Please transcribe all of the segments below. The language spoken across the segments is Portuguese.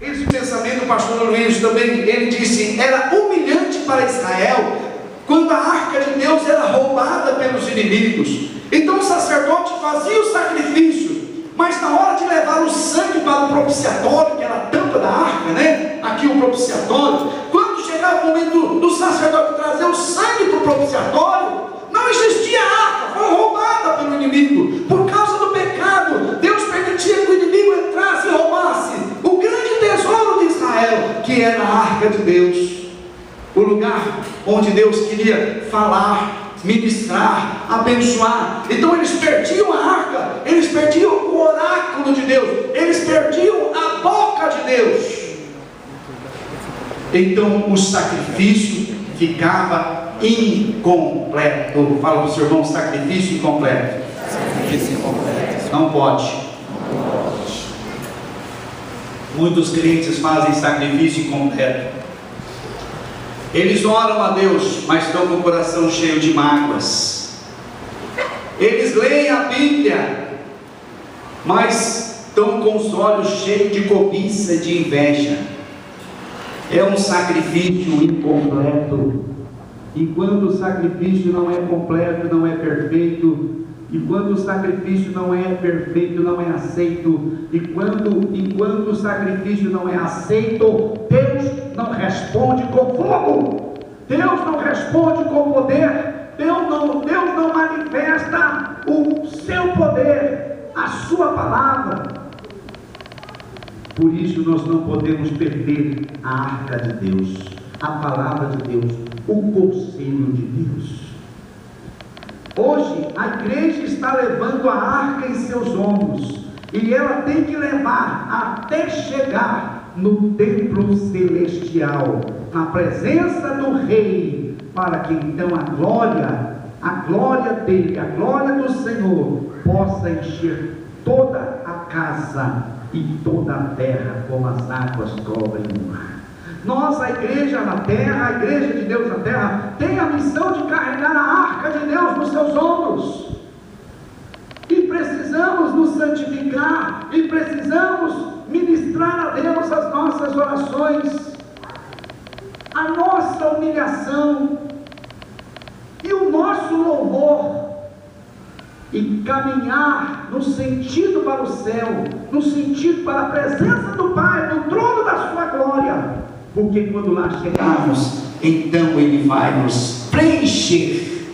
Esse pensamento, o pastor Luiz também, ele disse, era humilhante para Israel, quando a arca de Deus era roubada pelos inimigos. Então o sacerdote fazia o sacrifício, mas na hora de levar o sangue para o propiciatório, que era a tampa da arca, né? Aqui o propiciatório, quando chegava o momento do sacerdote trazer o sangue para o propiciatório, não existia arca, foi roubada pelo inimigo. Por causa do pecado, Deus permitia que o inimigo entrasse e roubasse o grande tesouro de Israel, que era a arca de Deus, o lugar onde Deus queria falar, ministrar, abençoar. Então eles perdiam a arca, eles perdiam o oráculo de Deus, eles perdiam a boca de Deus. Então o sacrifício ficava incompleto. Fala para o seu irmão, sacrifício incompleto. Sacrifício incompleto. Não pode. Muitos crentes fazem sacrifício incompleto. Eles oram a Deus, mas estão com o coração cheio de mágoas. Eles leem a Bíblia, mas estão com os olhos cheios de cobiça, de inveja. É um sacrifício incompleto. Enquanto o sacrifício não é completo, não é perfeito, enquanto o sacrifício não é perfeito, não é aceito, enquanto o sacrifício não é aceito, Deus não responde com fogo, Deus não responde com poder, Deus não manifesta o seu poder, a sua palavra. Por isso nós não podemos perder a arca de Deus, a palavra de Deus, o conselho de Deus. Hoje a igreja está levando a arca em seus ombros, e ela tem que levar até chegar no templo celestial, na presença do rei, para que então a glória dele, a glória do Senhor possa encher toda a casa e toda a terra, como as águas cobrem o mar. Nós, a igreja na terra, a igreja de Deus na terra, tem a missão de carregar a arca de Deus nos seus ombros, e precisamos nos santificar, e precisamos ministrar a Deus as nossas orações, a nossa humilhação e o nosso louvor, e caminhar no sentido para o céu, no sentido para a presença do Pai, no trono da sua glória. Porque quando lá chegarmos, então Ele vai nos preencher,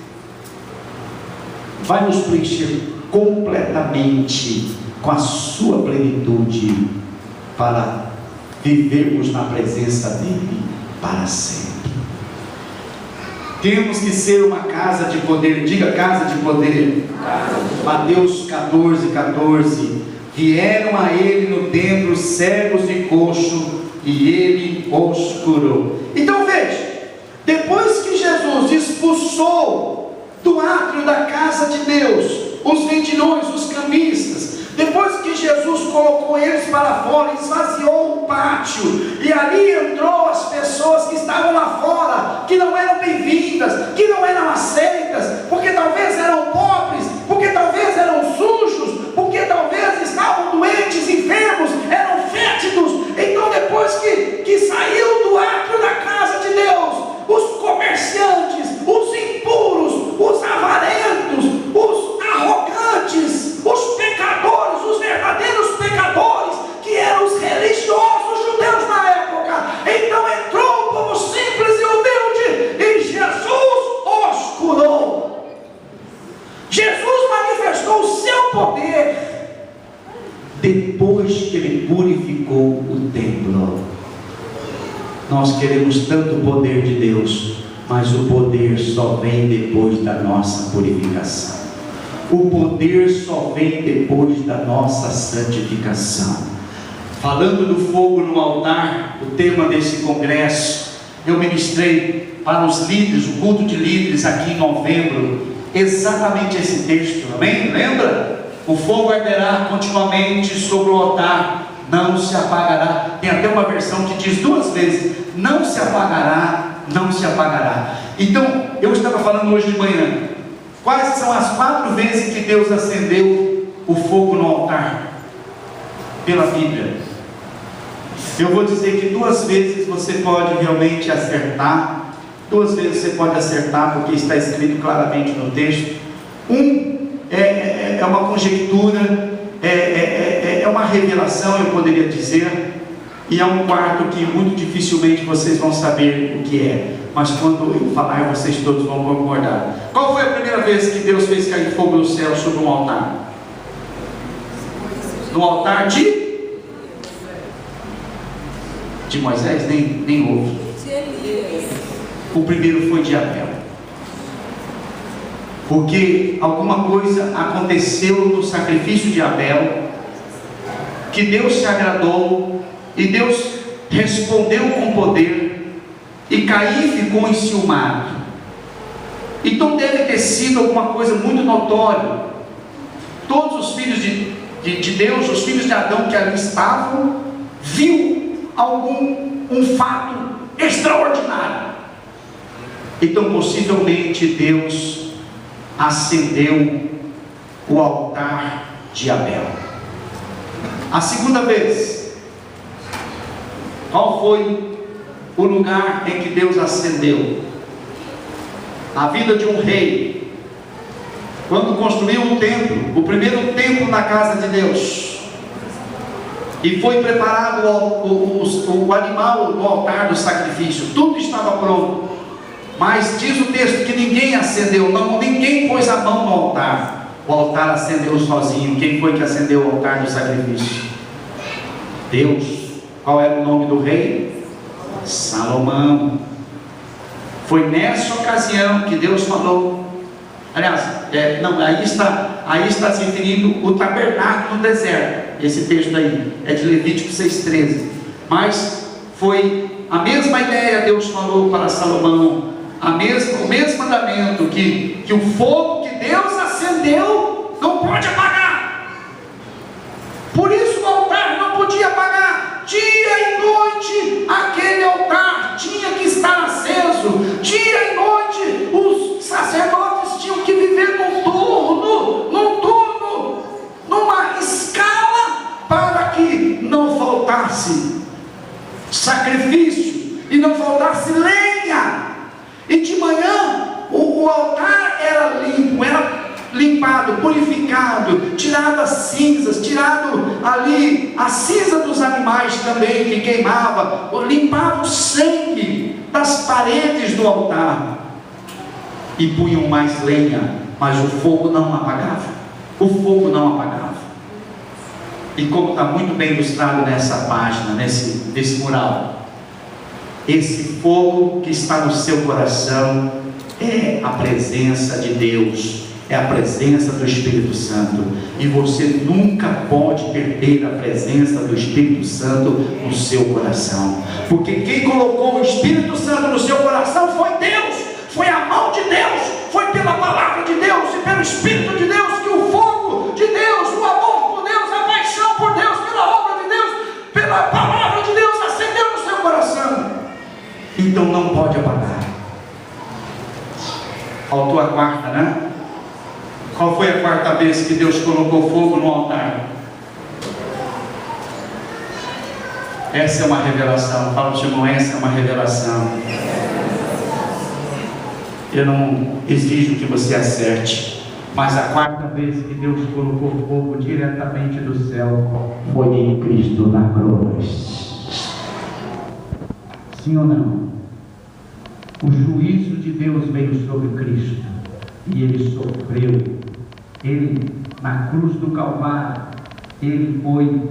completamente com a sua plenitude, para vivermos na presença dEle para sempre. Temos que ser uma casa de poder. Diga, casa de poder. Mateus 14:14. Vieram a Ele no templo cegos e coxos, e Ele os curou. Então veja, depois que Jesus expulsou do átrio da casa de Deus os vendilhões, os cambistas, depois que Jesus colocou eles para fora, esvaziou o pátio, e ali entrou as pessoas que estavam lá fora, que não eram bem-vindas, que não eram aceitas, porque talvez eram pobres, porque talvez eram sujos, porque talvez estavam doentes, enfermos, eram fétidos. Então depois que saiu do átrio da casa de Deus, os comerciantes, os impuros, os avarentos, os arrogantes, os pecadores, os verdadeiros pecadores, que eram os religiosos judeus na época, então entrou o povo simples e humilde, e Jesus os curou. Jesus manifestou o seu poder depois que Ele purificou o templo. Nós queremos tanto o poder de Deus, mas o poder só vem depois da nossa purificação. O poder só vem depois da nossa santificação. Falando do fogo no altar, o tema desse congresso, eu ministrei para os líderes, o culto de líderes aqui em novembro, exatamente esse texto, amém? Lembra? O fogo arderá continuamente sobre o altar, não se apagará. Tem até uma versão que diz duas vezes: não se apagará, não se apagará. Então, eu estava falando hoje de manhã, quais são as 4 vezes que Deus acendeu o fogo no altar? Pela Bíblia. Eu vou dizer que 2 vezes você pode realmente acertar. 2 vezes você pode acertar, porque está escrito claramente no texto. É uma conjectura, é uma revelação, eu poderia dizer. E é um quarto que muito dificilmente vocês vão saber o que é. Mas quando eu falar, vocês todos vão concordar. Qual foi a primeira vez que Deus fez cair fogo do céu sobre um altar? No altar de Moisés? Nem houve. O primeiro foi de Abel. Porque alguma coisa aconteceu no sacrifício de Abel, que Deus se agradou, e Deus respondeu com poder, e Caim ficou enciumado. Então deve ter sido alguma coisa muito notória. Todos os filhos de Deus, os filhos de Adão que ali estavam, viu um fato extraordinário. Então possivelmente Deus acendeu o altar de Abel. A segunda vez, qual foi o lugar em que Deus acendeu? A vida de um rei, quando construiu um templo, o primeiro templo na casa de Deus, e foi preparado o animal do altar do sacrifício, tudo estava pronto, mas diz o texto que ninguém acendeu, ninguém pôs a mão no altar. O altar acendeu sozinho. Quem foi que acendeu o altar do sacrifício? Deus. Qual era o nome do rei? Salomão. Foi nessa ocasião que Deus falou. Aliás, aí está se referindo o tabernáculo no deserto. Esse texto aí é de Levítico 6,13. Mas foi a mesma ideia. Deus falou para Salomão, o mesmo mandamento, que o fogo que Deus acendeu não pode apagar. Por isso o altar não podia apagar. Dia e noite aquele altar tinha que estar aceso. Dia e noite os sacerdotes tinham que viver num turno, numa escala, para que não faltasse sacrifício e não faltasse lenha. E de manhã o altar era limpo, era limpado, purificado, tirado as cinzas, tirado ali a cinza dos animais também que queimava, limpava o sangue das paredes do altar, e punham mais lenha, mas o fogo não apagava. O fogo não apagava. E como está muito bem ilustrado nessa página, nesse mural, esse fogo que está no seu coração é a presença de Deus, é a presença do Espírito Santo. E você nunca pode perder a presença do Espírito Santo no seu coração, porque quem colocou o Espírito Santo no seu coração foi Deus, foi a mão de Deus, foi pela palavra de Deus e pelo Espírito de Deus que o fogo de Deus, o amor por Deus, a paixão por Deus, pela obra de Deus, pela palavra de Deus acendeu no seu coração. Então não pode apagar. Faltou a quarta, né? Qual foi a quarta vez que Deus colocou fogo no altar? Essa é uma revelação. Fala para o irmão, essa é uma revelação. Eu não exijo que você acerte, mas a quarta vez que Deus colocou fogo diretamente do céu foi em Cristo na cruz. Sim ou não? O juízo de Deus veio sobre Cristo e Ele sofreu. Ele, na cruz do Calvário, Ele foi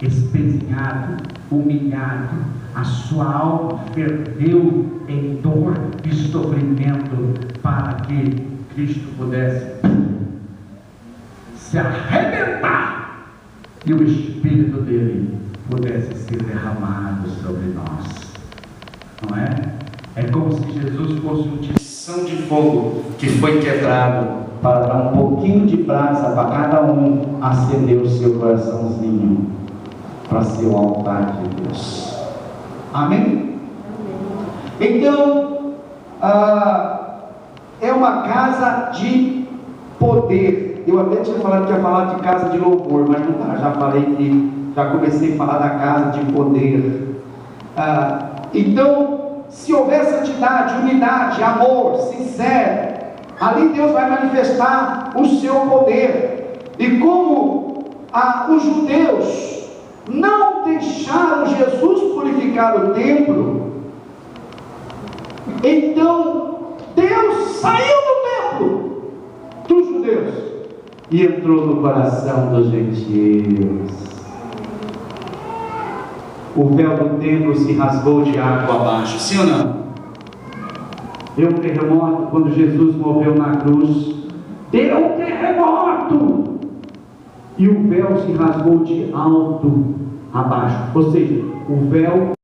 espezinhado, humilhado, a sua alma ferveu em dor e sofrimento, para que Cristo pudesse se arrebentar e o Espírito dele pudesse ser derramado sobre nós. Não é? É como se Jesus fosse um tição de fogo que foi quebrado para dar um pouquinho de brasa para cada um acender o seu coraçãozinho para ser o altar de Deus. Amém? Então, é uma casa de poder. Eu até tinha falado que ia falar de casa de louvor, mas não está. Já falei que Já comecei a falar da casa de poder. Então, se houver santidade, unidade, amor, sincero, ali Deus vai manifestar o seu poder. E como os judeus não deixaram Jesus purificar o templo, então Deus saiu do templo dos judeus e entrou no coração dos gentios. O véu do templo se rasgou de água abaixo, sim ou não? Deu um terremoto quando Jesus morreu na cruz. Deu um terremoto! E o véu se rasgou de alto a baixo. Ou seja, o véu